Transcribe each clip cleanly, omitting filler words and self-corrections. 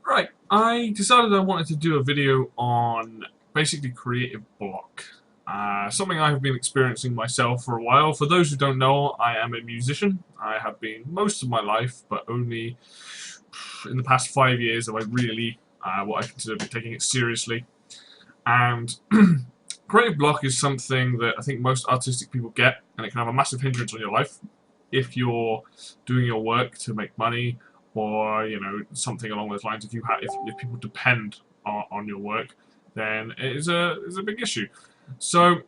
Right, I decided I wanted to do a video on basically creative block. Something I have been experiencing myself for a while. For those who don't know, I am a musician. I have been most of my life, but only in the past 5 years have I really, what I consider taking it seriously. And creative block is something that I think most artistic people get, and it can have a massive hindrance on your life if you're doing your work to make money, or something along those lines. If people depend on your work, then it is a big issue. So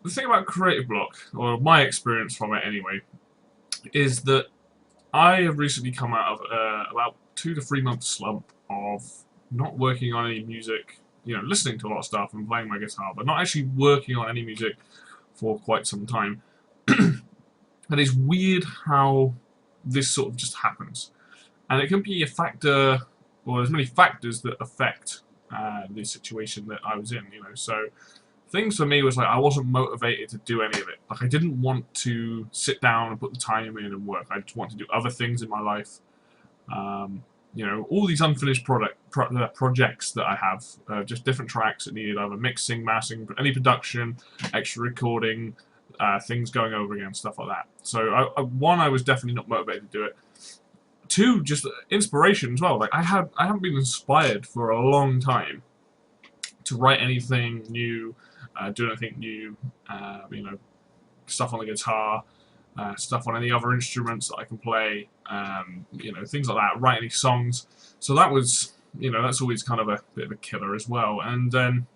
the thing about creative block, or my experience from it anyway, is that I have recently come out of about 2 to 3 month slump of not working on any music, listening to a lot of stuff and playing my guitar, but not actually working on any music for quite some time. And it's weird how this sort of just happens. And it can be a factor, or there's many factors that affect the situation that I was in, So things for me was like I wasn't motivated to do any of it. Like I didn't want to sit down and put the time in and work. I just wanted to do other things in my life. All these unfinished projects that I have, just different tracks that needed either mixing, mastering, any production, extra recording, things going over again, stuff like that. So one, I was definitely not motivated to do it. Two, just inspiration as well. Like I haven't been inspired for a long time to write anything new, do anything new. Stuff on the guitar, stuff on any other instruments that I can play. Things like that. Write any songs. So that was, that's always kind of a bit of a killer as well. And then,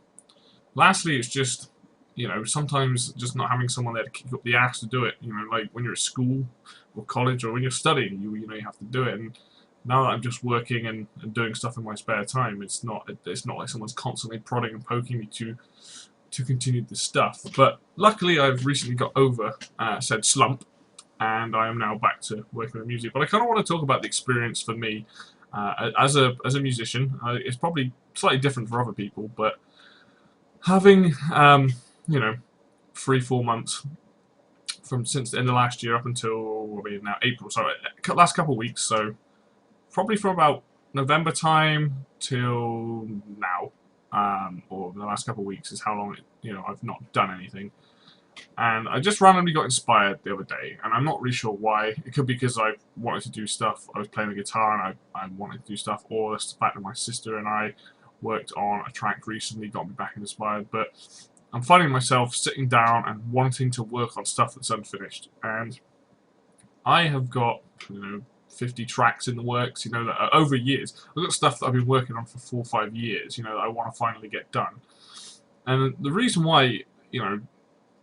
lastly, it's just, sometimes just not having someone there to kick up the ass to do it. Like when you're at school or college or when you're studying, you have to do it. And now that I'm just working and doing stuff in my spare time, it's not like someone's constantly prodding and poking me to continue this stuff. But luckily, I've recently got over said slump, and I am now back to working with music. But I kind of want to talk about the experience for me as a musician. It's probably slightly different for other people, but having 3-4 months from since the end of last year up until now April, so last couple of weeks, so probably from about November time till now, or the last couple of weeks is how long I've not done anything. And I just randomly got inspired the other day, and I'm not really sure why. It could be because I wanted to do stuff. I was playing the guitar and I wanted to do stuff, or it's the fact that my sister and I worked on a track recently, got me back inspired. But I'm finding myself sitting down and wanting to work on stuff that's unfinished. And I have got, 50 tracks in the works, that are over years. I've got stuff that I've been working on for 4 or 5 years, that I want to finally get done. And the reason why,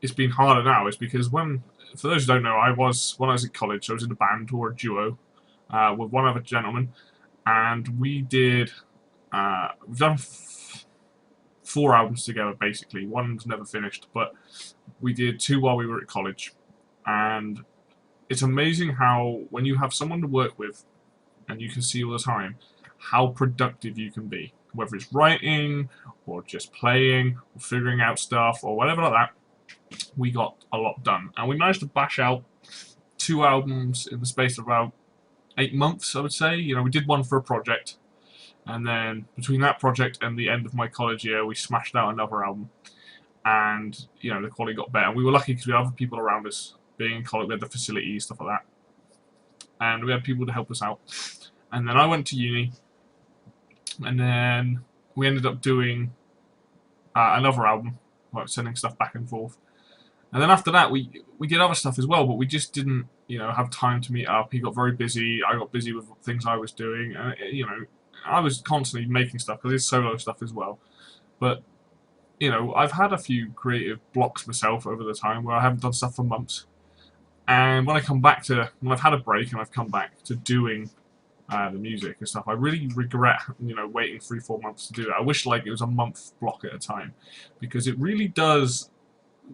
it's been harder now is because for those who don't know, when I was at college, I was in a band or a duo with one other gentleman, and we've done 4 albums together basically. One's never finished, but we did 2 while we were at college. And it's amazing how when you have someone to work with and you can see all the time how productive you can be, whether it's writing or just playing or figuring out stuff or whatever like that. We got a lot done, and we managed to bash out 2 albums in the space of about 8 months, I would say. We did one for a project, and then between that project and the end of my college year, we smashed out another album. And the quality got better. We were lucky because we had other people around us. Being in college, we had the facilities, stuff like that, and we had people to help us out. And then I went to uni, and then we ended up doing another album, like sending stuff back and forth. And then after that, we did other stuff as well, but we just didn't, have time to meet up. He got very busy. I got busy with things I was doing, and I was constantly making stuff because it's solo stuff as well. But I've had a few creative blocks myself over the time where I haven't done stuff for months. And when I've had a break and I've come back to doing the music and stuff, I really regret, waiting 3-4 months to do it. I wish like it was a month block at a time, because it really does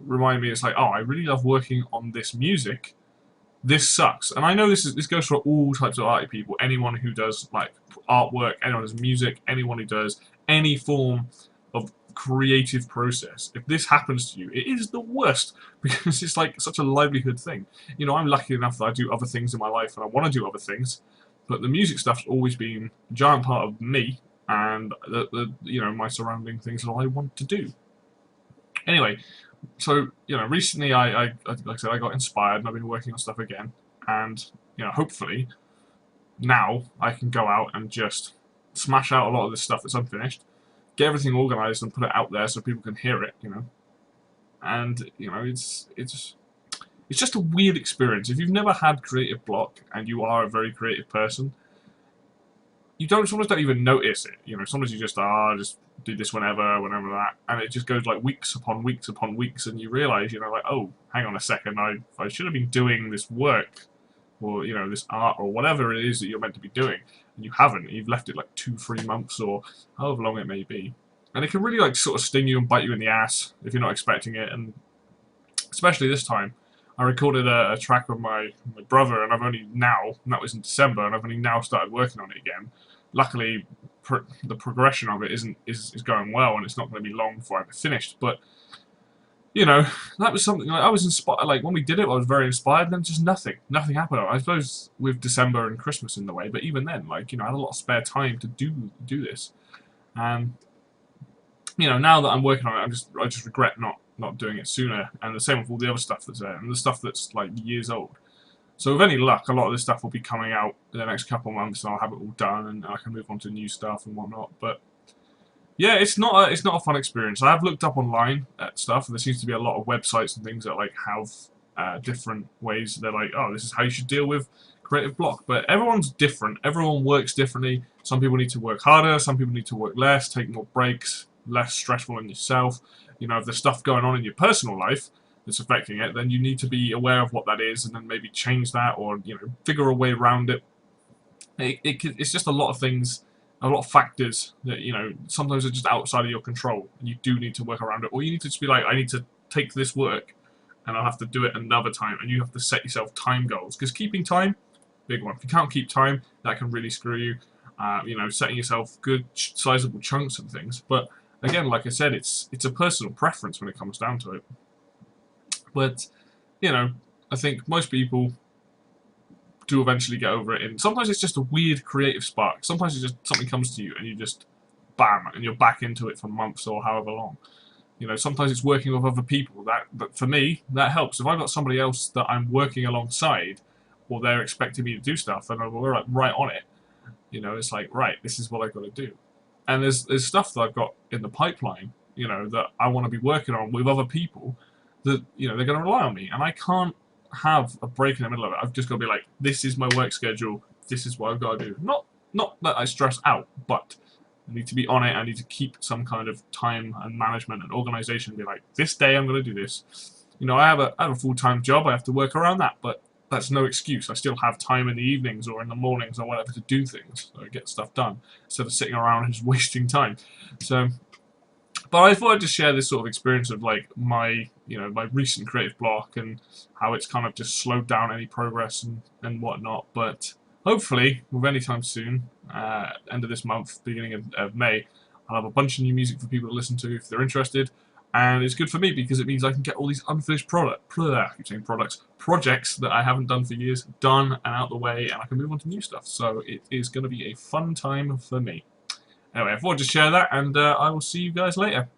remind me. It's like, oh, I really love working on this music. This sucks, and I know this goes for all types of arty people. Anyone who does like artwork, anyone who does music, anyone who does any form of creative process. If this happens to you, it is the worst, because it's like such a livelihood thing. I'm lucky enough that I do other things in my life and I want to do other things, But the music stuff's always been a giant part of me and my surrounding things that I want to do. Anyway, so recently like I said, I got inspired and I've been working on stuff again, and hopefully now I can go out and just smash out a lot of this stuff that's unfinished, get everything organised and put it out there so people can hear it. And it's just a weird experience. If you've never had creative block and you are a very creative person, you sometimes don't even notice it. Sometimes you just just do this whenever that, and it just goes like weeks upon weeks upon weeks, and you realise, like, oh, hang on a second, I should have been doing this work, or this art, or whatever it is that you're meant to be doing, and you haven't. You've left it like 2-3 months, or however long it may be, and it can really like sort of sting you and bite you in the ass if you're not expecting it. And especially this time, I recorded a track with my brother, and I've only now, and that was in December, and I've only now started working on it again. Luckily, the progression of it is going well, and it's not going to be long before I have it finished. But that was something I was inspired. Like when we did it, I was very inspired. And then just nothing happened. I suppose with December and Christmas in the way, but even then, like I had a lot of spare time to do this. And now that I'm working on it, I just regret not doing it sooner. And the same with all the other stuff that's there, and the stuff that's like years old. So with any luck, a lot of this stuff will be coming out in the next couple of months, and I'll have it all done, and I can move on to new stuff and whatnot. But yeah, it's not a fun experience. I have looked up online at stuff, and there seems to be a lot of websites and things that like have different ways. They're like, oh, this is how you should deal with creative block. But everyone's different. Everyone works differently. Some people need to work harder. Some people need to work less, take more breaks, less stressful on yourself. If there's stuff going on in your personal life that's affecting it, then you need to be aware of what that is, and then maybe change that, or figure a way around it. It's just a lot of things, a lot of factors that sometimes are just outside of your control, and you do need to work around it, or you need to just be like, I need to take this work and I'll have to do it another time, and you have to set yourself time goals, because keeping time, big one. If you can't keep time, that can really screw you. Setting yourself good sizable chunks of things. But again, like I said, it's a personal preference when it comes down to it. But I think most people do eventually get over it, and sometimes it's just a weird creative spark. Sometimes it's just something comes to you and you just bam, and you're back into it for months or however long. Sometimes it's working with other people. But for me, that helps. If I've got somebody else that I'm working alongside, or they're expecting me to do stuff, and we're like right on it, it's like, right, this is what I've got to do. And there's stuff that I've got in the pipeline, that I want to be working on with other people, that they're going to rely on me, and I can't have a break in the middle of it. I've just got to be like, this is my work schedule, this is what I've got to do. Not that I stress out, but I need to be on it. I need to keep some kind of time and management and organization, and be like, this day I'm going to do this. I have a full-time job, I have to work around that, but that's no excuse. I still have time in the evenings or in the mornings or whatever to do things, so I get stuff done instead of sitting around and just wasting time. So, but I thought I'd just share this sort of experience of like my recent creative block, and how it's kind of just slowed down any progress and whatnot. But hopefully, with any time soon, end of this month, beginning of May, I'll have a bunch of new music for people to listen to if they're interested. And it's good for me because it means I can get all these unfinished projects that I haven't done for years done and out the way, and I can move on to new stuff. So it is going to be a fun time for me. Anyway, I thought I'd just share that, and I will see you guys later.